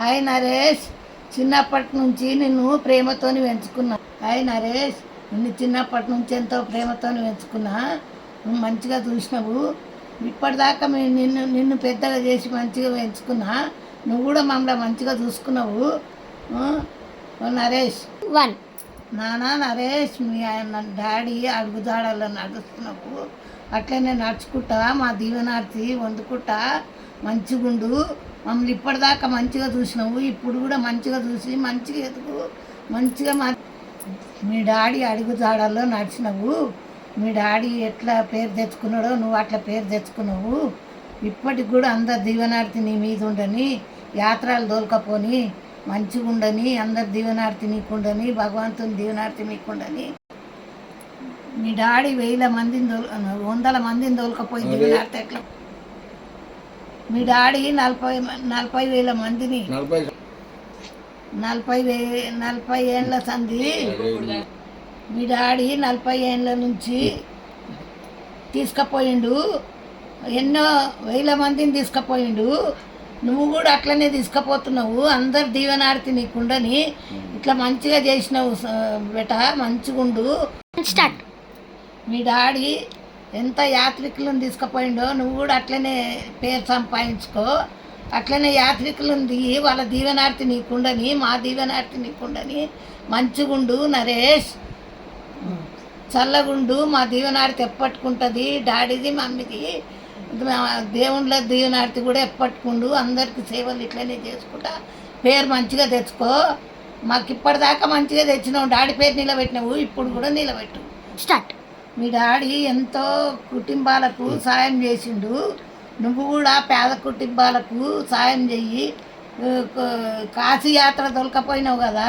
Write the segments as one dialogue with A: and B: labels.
A: Hi Naresh, చిన్నప్పటి నుంచి నిన్ను ప్రేమతోని పెంచుకున్నా. హాయ్ నరేష్, నిన్ను చిన్నప్పటి నుంచి ఎంతో ప్రేమతోని పెంచుకున్నా. నువ్వు మంచిగా చూసినావు. ఇప్పటిదాకా మేము నిన్ను పెద్దగా చేసి మంచిగా పెంచుకున్నా. నువ్వు కూడా మమ్మల్ని మంచిగా చూసుకున్నావు. నరేష్
B: వన్
A: నానా నరేష్, మీ ఆయన డాడీ అడుగుదాడల్లో నడుస్తున్నావు. అట్లనే నడుచుకుంటా మా దీవెనార్తి వండుకుంటా మంచిగుండు. మమ్మల్ని ఇప్పటిదాకా మంచిగా చూసినావు. ఇప్పుడు కూడా మంచిగా చూసి మంచిగా ఎదుగు. మంచిగా మీ డాడీ అడుగుదాడల్లో నడిచినావు. మీ డాడీ ఎట్లా పేరు తెచ్చుకున్నాడో నువ్వు అట్లా పేరు తెచ్చుకున్నావు. ఇప్పటికి కూడా అందరు దీవెనార్తి నీ మీద ఉండని, యాత్రలు తోలుకపోని మంచిగా ఉండని, అందరు దీవెనార్తి నీకుండని, భగవంతుని దీవెనార్తి మీకుండని. మీ డాడీ 1000 మందిని 100 మందిని తోలుకపోయి దీవెనార్తి ఎట్లా. మీ డాడీ 40,000 మందిని 40 ఏళ్ళ సంధి. మీ డాడీ 40 ఏళ్ళ నుంచి తీసుకుపోయిండు. ఎన్నో 1000 మందిని తీసుకుపోయిండు. నువ్వు కూడా అట్లనే తీసుకుపోతున్నావు. అందరు దీవెనార్తి నీకుండని ఇట్లా మంచిగా చేసినావు బేట. మంచిగుండు.
B: స్టార్ట్.
A: మీ డాడీ ఎంత యాత్రికులను తీసుకుపోయిండో నువ్వు కూడా అట్లనే పేరు సంపాదించుకో. అట్లనే యాత్రికులను దిగి వాళ్ళ దీవెనార్తి నీకుండని, మా దీవెనార్తి నీకుండని మంచిగుండు నరేష్. చల్లగుండు. మా దీవెనార్తి ఎప్పట్టుకుంటుంది. డాడీది మమ్మీది దేవుళ్ళ దీవెనార్తి కూడా ఎప్పట్టుకుండు. అందరికి సేవలు ఇట్లనే చేసుకుంటా పేరు మంచిగా తెచ్చుకో. మాకు ఇప్పటిదాకా మంచిగా తెచ్చినావు. డాడీ పేరు నిలబెట్టినావు. ఇప్పుడు కూడా నిలబెట్టు.
B: స్టార్ట్.
A: మీ డాడీ ఎంతో కుటుంబాలకు సాయం చేసిండు. నువ్వు కూడా పేద కుటుంబాలకు సాయం చెయ్యి. కాశీ యాత్ర తోలుకపోయినావు కదా,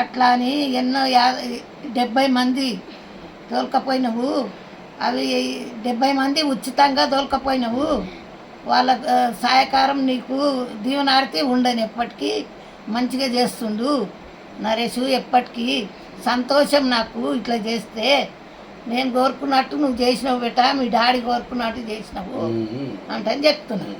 A: అట్లా అని ఎన్నో 70 మంది తోలుకపోయినావు. అవి 70 మంది ఉచితంగా తోలుకపోయినావు. వాళ్ళ సహకారం నీకు దీవెనార్తి ఉండని ఎప్పటికీ మంచిగా చేస్తుండు నరేషు. ఎప్పటికీ సంతోషం నాకు ఇట్లా చేస్తే. నేను కోరుకున్నట్టు నువ్వు చేసినావు బేట. మీ డాడీ కోరుకున్నట్టు చేసినావు అంటే చెప్తున్నాను.